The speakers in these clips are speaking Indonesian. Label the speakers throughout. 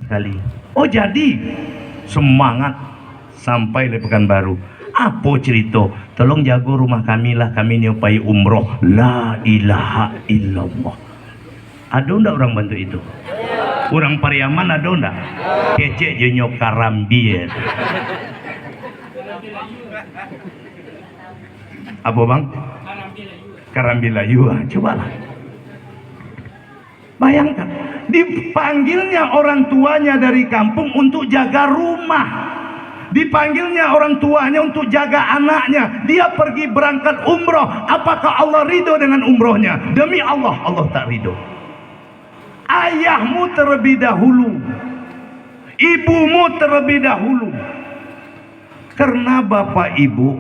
Speaker 1: kali. Oh jadi semangat sampai di Pekanbaru. Apa cerita? Tolong jaga rumah kami lah, kami ni upai umroh. La ilaha illallah. Ada ndak orang bantu itu? Orang Pariaman ada ndak? Kecek je nyok karambi. Apa bang? Karambi layu. Cobalah. Bayangkan, dipanggilnya orang tuanya dari kampung untuk jaga rumah. Dipanggilnya orang tuanya untuk jaga anaknya. Dia pergi berangkat umroh. Apakah Allah ridho dengan umrohnya? Demi Allah, Allah tak ridho. Ayahmu terlebih dahulu, ibumu terlebih dahulu. Karena bapak ibu,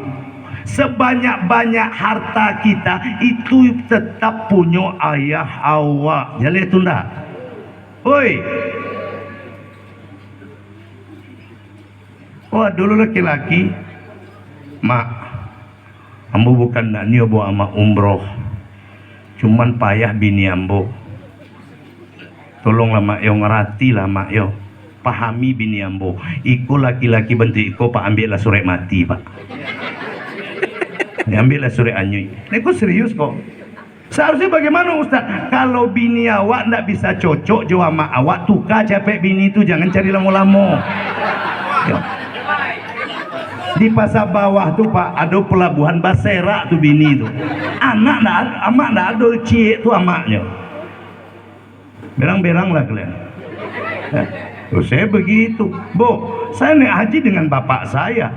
Speaker 1: sebanyak-banyak harta kita itu tetap punya ayah awak. Jadi itu ndak? Oi. Wah dulu laki-laki, mak, ambo bukan nak niat bawa ama umroh, cuman payah bini ambo. Tolonglah mak yo, ngerati lah mak yo, pahami bini ambo. Iko laki-laki bentuk iko pak ambillah surat mati pak. Ambillah surat anyui. Iko serius kok. Seharusnya bagaimana Ustaz? Kalau bini awak ndak bisa cocok jauh sama awak, tukar capek bini itu, jangan cari lama-lama. Di pasar bawah tuh pak ada pelabuhan Basera tuh bini tuh, anak ndak ada cie tuh amaknya. Berang-berang lah kalian. Terus saya begitu, Bo, saya naik haji dengan bapak saya.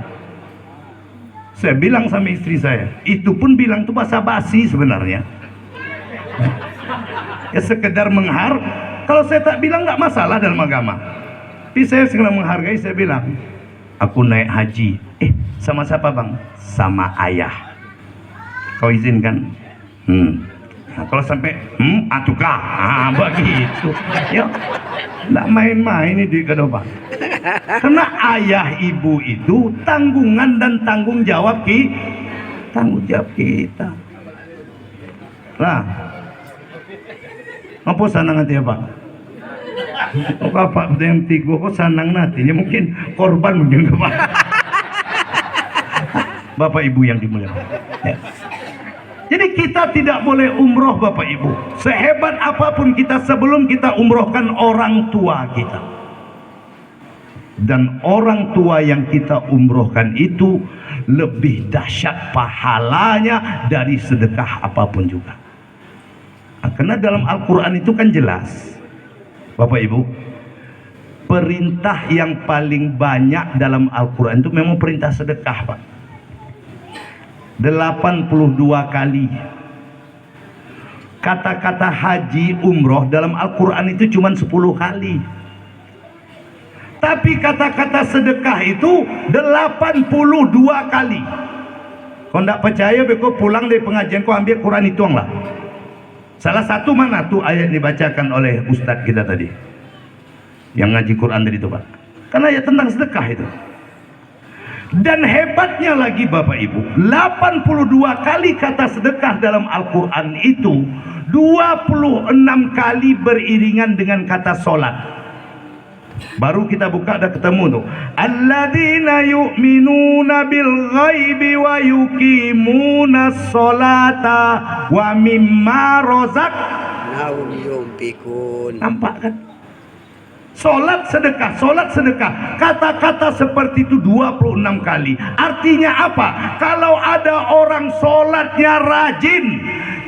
Speaker 1: Saya bilang sama istri saya, itu pun bilang tuh basa-basi sebenarnya. Ya sekedar menghar. Kalau saya tak bilang nggak masalah dalam agama. Tapi saya segera menghargai, saya bilang, aku naik haji. Sama siapa bang? Sama ayah. Kau izinkan? Nah, kalau sampai atukah? Begitu. Ya, nggak main-main ini di kedua. Karena ayah ibu itu tanggungan dan tanggung jawab kita. Nah, apa sanang hati ya pak? Oh bapak yang tiga kok sanang nantinya mungkin korban mungkin pak. Bapak ibu yang dimuliakan. Ya. Jadi kita tidak boleh umroh bapak ibu. Sehebat apapun kita sebelum kita umrohkan orang tua kita. Dan orang tua yang kita umrohkan itu lebih dahsyat pahalanya dari sedekah apapun juga. Nah, karena dalam Al-Quran itu kan jelas, bapak ibu, perintah yang paling banyak dalam Al-Quran itu memang perintah sedekah pak. 82 kali. Kata-kata haji umroh dalam Al-Quran itu cuma 10 kali. Tapi kata-kata sedekah itu 82 kali. Kau tidak percaya, kau pulang dari pengajian kau ambil Quran, hitung lah. Salah satu mana tuh ayat dibacakan oleh Ustadz kita tadi, yang ngaji Quran tadi itu pak. Karena ayat tentang sedekah itu. Dan hebatnya lagi bapak ibu, 82 kali kata sedekah dalam Al-Quran itu 26 kali beriringan dengan kata solat. Baru kita buka ada ketemu tuh, alladzina yu'minuna bil ghaibi wa yuqimuna sholata wa mimma razaqnahum yunfikun. Nampak kan? Solat sedekah, solat sedekah. Kata-kata seperti itu 26 kali. Artinya apa? Kalau ada orang solatnya rajin,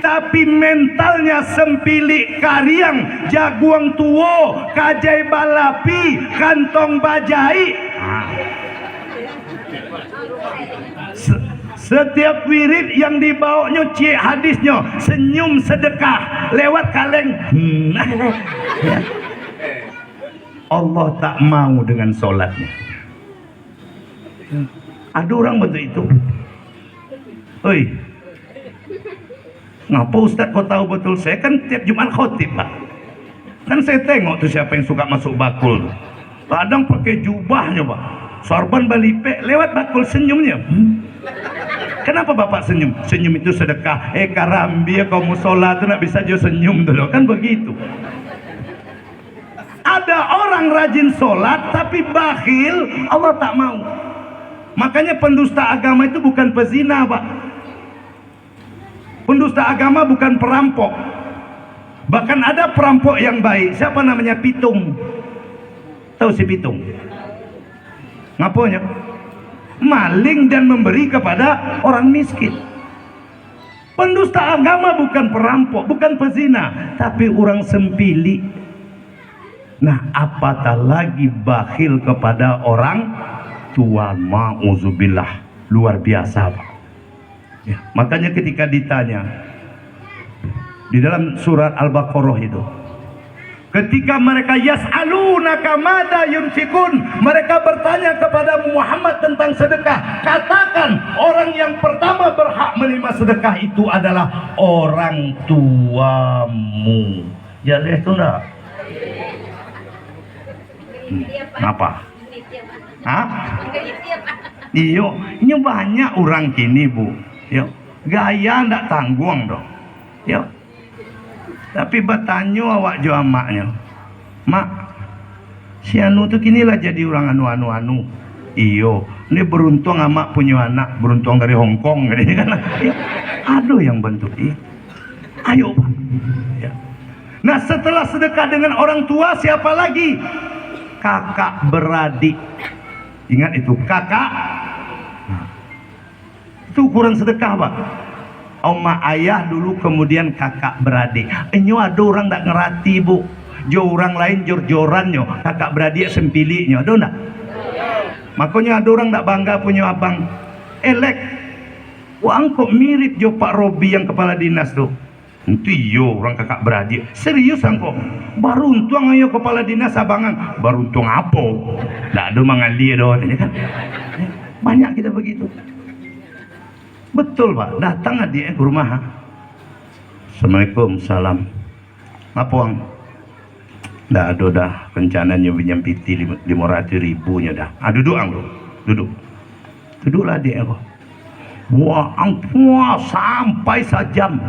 Speaker 1: tapi mentalnya sempilik kariang, jaguang tuwo, kajai balapi, kantong bajai. Setiap wirid yang dibawanya cik hadisnya senyum sedekah lewat kaleng. Allah tak mau dengan solatnya. Ada orang betul itu. Oi, ngapa Ustaz kau tahu betul? Saya kan tiap Jumat khotib pak. Kan saya tengok tuh siapa yang suka masuk bakul. Kadang pakai jubahnya pak, sorban balipe, lewat bakul senyumnya. Kenapa bapak senyum? Senyum itu sedekah. Karambi kau mau sholat tuh nak bisa jo senyum dulu kan begitu. ada orang rajin sholat tapi bakhil, Allah tak mau. Makanya pendusta agama itu bukan pezina, Pak. Pendusta agama bukan perampok. Bahkan ada perampok yang baik. Siapa namanya? Pitung. Tahu si Pitung? Ngaponya? Maling dan memberi kepada orang miskin. Pendusta agama bukan perampok, bukan pezina, tapi orang sempili. Nah, apatah lagi bakhil kepada orang tua. Ma'udzubillah, luar biasa, Pak. Ya, makanya ketika ditanya di dalam surat Al-Baqarah itu, ketika mereka yas'alunaka madza yunfikun, mereka bertanya kepada Muhammad tentang sedekah, katakan orang yang pertama berhak menerima sedekah itu adalah orang tuamu. Ya lihat tuh enggak? Apa? Hah? Iyo, ini banyak orang kini, Bu. Yo, gaya ndak tanggung dong. Yo. Tapi bertanya awak jo maknya, mak, si anu tuh kini lah jadi orang anu. Iyo, ini beruntung amak punya anak, beruntung dari Hong Kong, ini kan. Aduh yang bentuk ini. Ayo, Pak. Ya. Nah, setelah sedekah dengan orang tua, siapa lagi? Kakak beradik. Ingat itu, kakak. Itu ukuran sedekah, Pak. Oma ayah dulu, kemudian kakak beradik. Enyo ada orang tak ngerti, Bu. Jo orang lain jor-jorannya, kakak beradik sempiliknya. Ada enggak? Makanya ada orang tak bangga punya abang elek. Wah, kok mirip jo Pak Robi yang kepala dinas tuh. Itu iyo orang kakak beradik. Serius angko. Baruntung ayo kepala dinas abangan. Baruntung apa? Tak ada mangali doh, kan. Banyak kita begitu. Betul, Pak. Datang dia ke rumah. Assalamualaikum, salam. Apa Wang? Dah ada dah rencananya pinjam piti 500.000 dah. Duduk ang bro. Duduklah dia aku. Wah, angpua sampai sejam.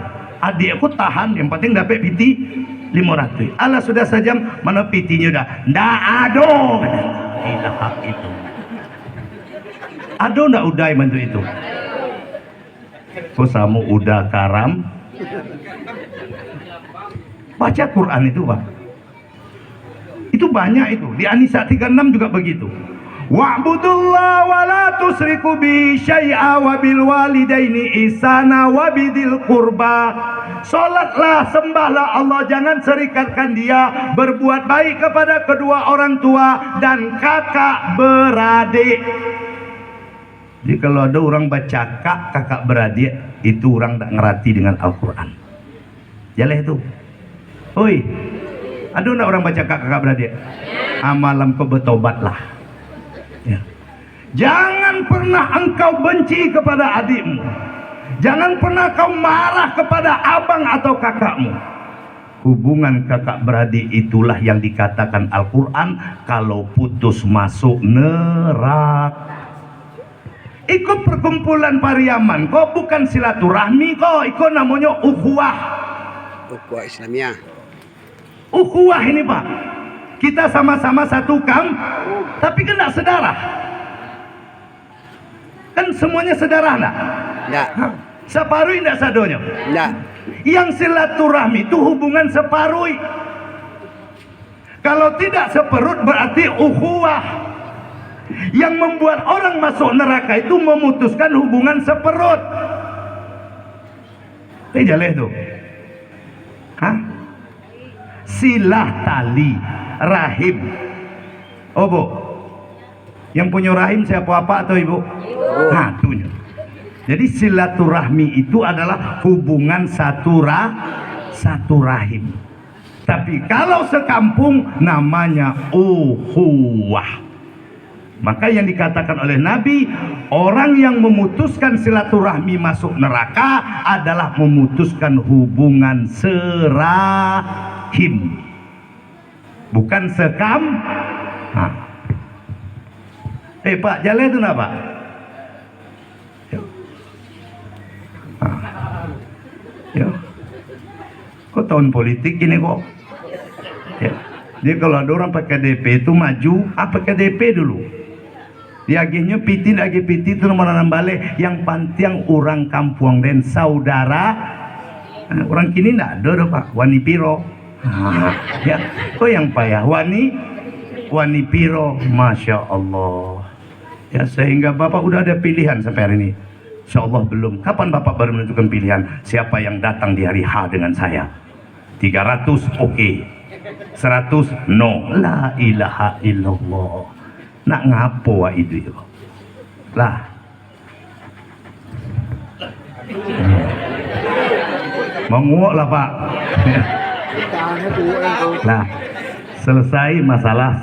Speaker 1: Adik aku tahan, yang penting dapat piti 500. Alah sudah sejam, mana pitinya dah? Ndak ada. Ilaha itu. Ada ndak udai bantu itu? Kau samu udah karam baca Quran itu, Pak. Itu banyak itu. Di An-Nisa 36 juga begitu. Wa'budullah wa la tusriku bi syai'a wa bil walidaini ihsana wa bidil qurba. Salatlah, sembahlah Allah, jangan serikatkan dia, berbuat baik kepada kedua orang tua dan kakak beradik. Jadi kalau ada orang baca kakak beradik, itu orang tak ngerti dengan Al-Quran. Jalah itu. Oi, ada enggak orang baca kakak beradik? Malam kau bertobatlah. Ya. Jangan pernah engkau benci kepada adikmu. Jangan pernah kau marah kepada abang atau kakakmu. Hubungan kakak beradik itulah yang dikatakan Al-Quran kalau putus masuk neraka. Ikut perkumpulan Pariaman, kok bukan silaturahmi, kok ikut namanya ukhuwah.
Speaker 2: Ukhuwah Islamiyah.
Speaker 1: Ukhuwah ini, Pak. Kita sama-sama satu tapi kan tidak sedarah. Kan semuanya sedarah enggak?
Speaker 2: Enggak.
Speaker 1: Separui enggak sadonya?
Speaker 2: Enggak.
Speaker 1: Yang silaturahmi itu hubungan separui. Kalau tidak seperut berarti ukhuwah. Yang membuat orang masuk neraka itu memutuskan hubungan seperut. Jalan itu. Hah? Silah tali rahim. Oh, Bu. Yang punya rahim siapa, apa atau Ibu? Nah, itunya. Jadi silaturahmi itu adalah hubungan satu rahim. Tapi kalau sekampung namanya ukhuwah. Maka yang dikatakan oleh Nabi, orang yang memutuskan silaturahmi masuk neraka adalah memutuskan hubungan serahim, bukan sekam. Pak, jalan itu enggak, Pak? Kok tahun politik ini kok? Ya. Jadi kalau ada orang pakai DP itu maju, pakai DP dulu. Di akhirnya piti itu nomor balik yang pantiang orang kampung dan saudara. Orang kini ndak ada Pak, wani piro. Ya, kok yang payah wani piro, masya Allah. Ya sehingga Bapak udah ada pilihan sampai hari ini. Insya Allah belum. Kapan Bapak baru menentukan pilihan? Siapa yang datang di hari H dengan saya? 300 oke. 100 no. La ilaha illallah. Nak ngapo itu lah. Menguak lah Pak. Lah selesai masalah